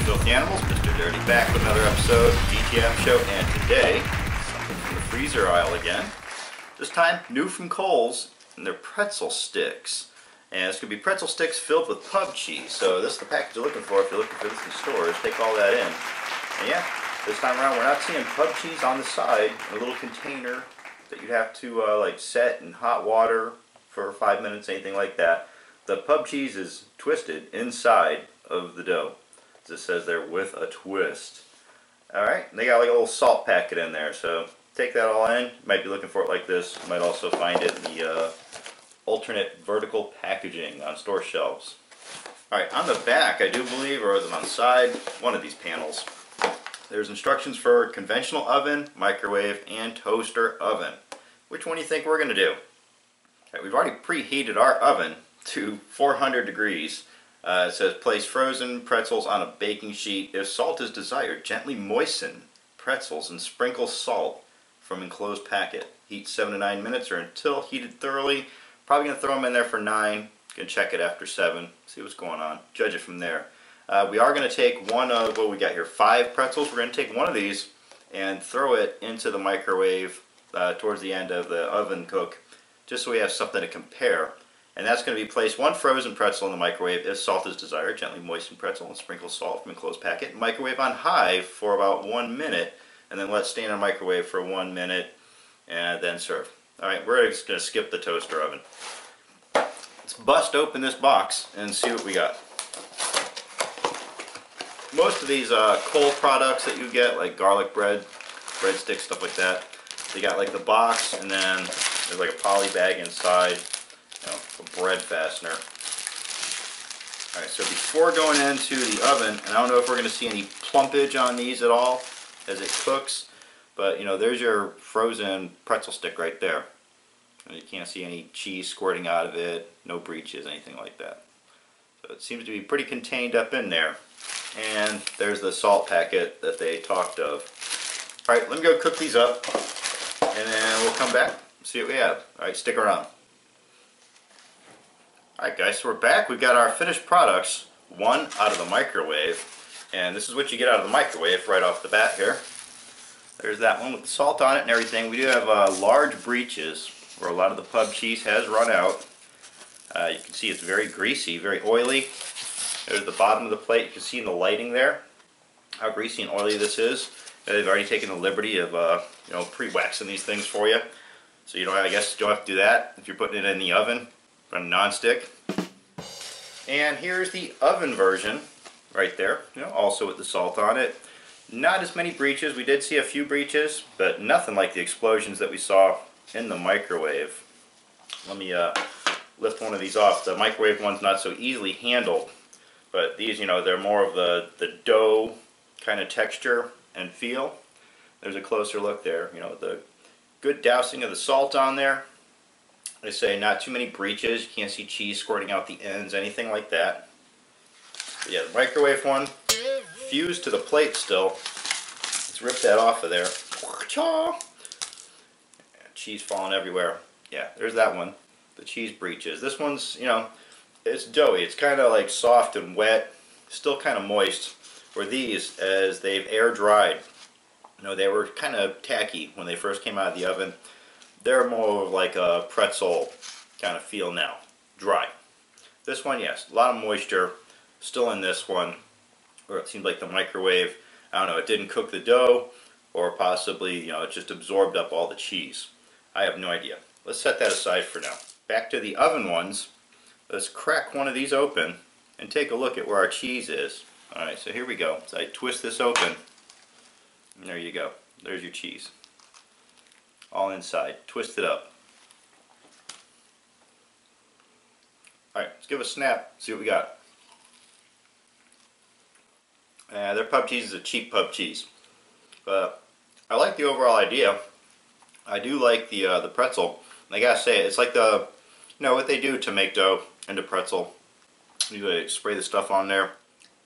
Filthy Animals, Mr. Dirty back with another episode of GTM Show, and today, something from the freezer aisle again. This time, new from Kohl's, and they're pretzel sticks. And it's going to be pretzel sticks filled with pub cheese. So this is the package you're looking for if you're looking for this in stores. Take all that in. And yeah, this time around we're not seeing pub cheese on the side in a little container that you'd have to like set in hot water for 5 minutes, anything like that. The pub cheese is twisted inside of the dough. As it says there, with a twist. Alright, they got like a little salt packet in there, so take that all in. You might be looking for it like this. You might also find it in the alternate vertical packaging on store shelves. Alright, on the back, I do believe, or is it on the side, one of these panels, there's instructions for conventional oven, microwave, and toaster oven. Which one do you think we're going to do? Right, we've already preheated our oven to 400 degrees. It says place frozen pretzels on a baking sheet. If salt is desired, gently moisten pretzels and sprinkle salt from enclosed packet. Heat 7 to 9 minutes or until heated thoroughly. Probably going to throw them in there for 9. You can check it after 7. See what's going on. Judge it from there. We are going to take one of, what we got here, 5 pretzels. We're going to take one of these and throw it into the microwave towards the end of the oven cook, just so we have something to compare. And that's going to be place one frozen pretzel in the microwave if salt is desired. Gently moisten pretzel and sprinkle salt from enclosed packet. Microwave on high for about 1 minute, and then let it stay in a microwave for 1 minute, and then serve. Alright, we're just going to skip the toaster oven. Let's bust open this box and see what we got. Most of these Kohl products that you get, like garlic bread, breadsticks, stuff like that, they got like the box, and then there's like a poly bag inside. A bread fastener. Alright, so before going into the oven, and I don't know if we're going to see any plumpage on these at all as it cooks, but you know, there's your frozen pretzel stick right there. And you can't see any cheese squirting out of it, no breaches, anything like that. So it seems to be pretty contained up in there. And there's the salt packet that they talked of. Alright, let me go cook these up, and then we'll come back and see what we have. Alright, stick around. Alright guys, so we're back. We've got our finished products, one out of the microwave, and this is what you get out of the microwave right off the bat here. There's that one with the salt on it and everything. We do have large breaches where a lot of the pub cheese has run out. You can see it's very greasy, very oily. There's the bottom of the plate. You can see in the lighting there how greasy and oily this is. They've already taken the liberty of you know, pre-waxing these things for you. So you don't, I guess you don't have to do that if you're putting it in the oven. From non-stick. And here's the oven version right there, you know, also with the salt on it. Not as many breaches. We did see a few breaches, but nothing like the explosions that we saw in the microwave. Let me lift one of these off. The microwave one's not so easily handled, but these, you know, they're more of the dough kind of texture and feel. There's a closer look there. You know, the good dousing of the salt on there. They say not too many breaches. You can't see cheese squirting out the ends, anything like that. But yeah, the microwave one, fused to the plate still. Let's rip that off of there. Cheese falling everywhere. Yeah, there's that one. The cheese breaches. This one's, you know, it's doughy. It's kind of like soft and wet, still kind of moist. Where these, as they've air dried, you know, they were kind of tacky when they first came out of the oven. They're more of like a pretzel kind of feel now. Dry. This one, yes, a lot of moisture still in this one. Or it seemed like the microwave, I don't know, it didn't cook the dough, or possibly, you know, it just absorbed up all the cheese. I have no idea. Let's set that aside for now. Back to the oven ones. Let's crack one of these open and take a look at where our cheese is. Alright, so here we go. So I twist this open. And there you go. There's your cheese. All inside. Twist it up. Alright, let's give it a snap, see what we got. Their pub cheese is a cheap pub cheese. But I like the overall idea. I do like the pretzel. And I gotta say, it's like the, you know, what they do to make dough into pretzel. You spray the stuff on there.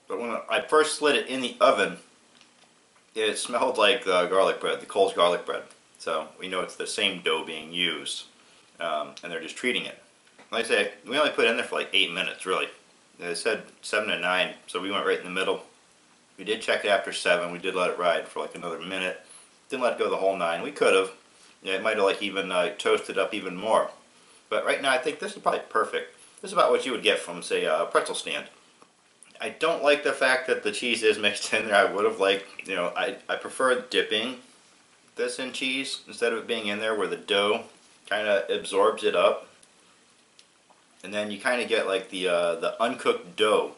But when I first slid it in the oven, it smelled like garlic bread, the Kohl's garlic bread. So we know it's the same dough being used, and they're just treating it. Like I say, we only put it in there for like 8 minutes, really. They said 7 to 9, so we went right in the middle. We did check it after 7. We did let it ride for like another minute. Didn't let it go the whole 9. We could have. Yeah, it might have like even toasted up even more. But right now I think this is probably perfect. This is about what you would get from, say, a pretzel stand. I don't like the fact that the cheese is mixed in there. I would have liked, I prefer dipping this in cheese instead of it being in there where the dough kind of absorbs it up. And then you kind of get like the uncooked dough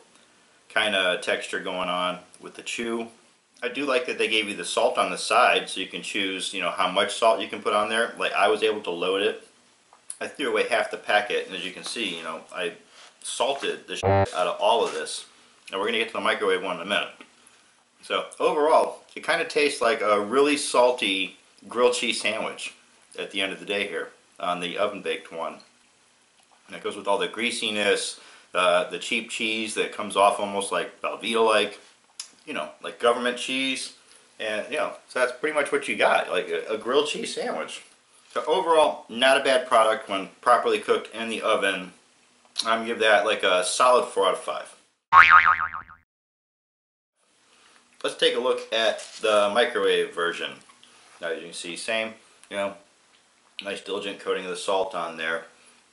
kind of texture going on with the chew. I do like that they gave you the salt on the side so you can choose, how much salt you can put on there. Like I was able to load it. I threw away half the packet, and as you can see, I salted the shit out of all of this. And we're going to get to the microwave one in a minute. So overall, it kind of tastes like a really salty grilled cheese sandwich at the end of the day here on the oven baked one. And it goes with all the greasiness, the cheap cheese that comes off almost like Velveeta-like, like government cheese. And, so that's pretty much what you got, like a grilled cheese sandwich. So overall, not a bad product when properly cooked in the oven. I'm going to give that like a solid 4 out of 5. Let's take a look at the microwave version. Now as you can see, same, nice diligent coating of the salt on there.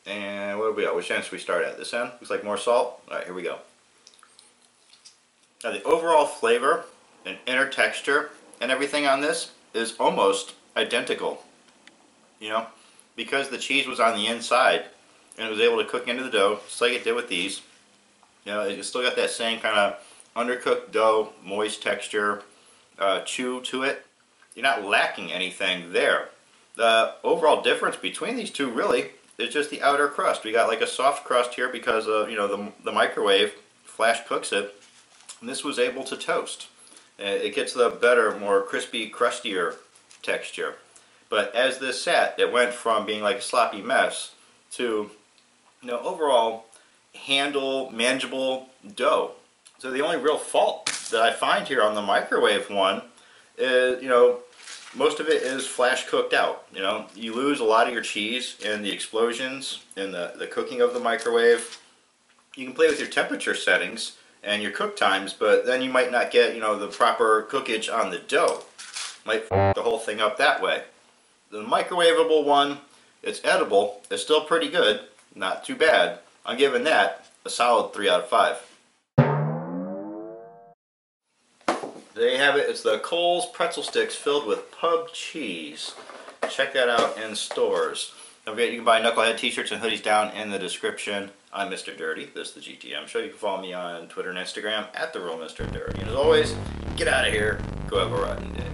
And what do we got? Which end should we start at? This end? Looks like more salt. Alright, here we go. Now the overall flavor and inner texture and everything on this is almost identical. Because the cheese was on the inside and it was able to cook into the dough, just like it did with these. It still got that same kind of undercooked dough, moist texture, chew to it. You're not lacking anything there. The overall difference between these two really is just the outer crust. We got like a soft crust here because of the microwave flash cooks it, and this was able to toast. It gets the better, more crispy, crustier texture. But as this sat, it went from being like a sloppy mess to overall handle, manageable dough. So the only real fault that I find here on the microwave one is, most of it is flash cooked out. You lose a lot of your cheese in the explosions, in the cooking of the microwave. You can play with your temperature settings and your cook times, but then you might not get, the proper cookage on the dough. Might f the whole thing up that way. The microwavable one, it's edible, it's still pretty good, not too bad. I'm giving that a solid 3 out of 5. There you have it. It's the Cole's pretzel sticks filled with pub cheese. Check that out in stores. Don't forget you can buy Knucklehead t-shirts and hoodies down in the description. I'm Mr. Dirty. This is the GTM Show. You can follow me on Twitter and Instagram at @TheRealMrDirty. And as always, get out of here. Go have a rotten day.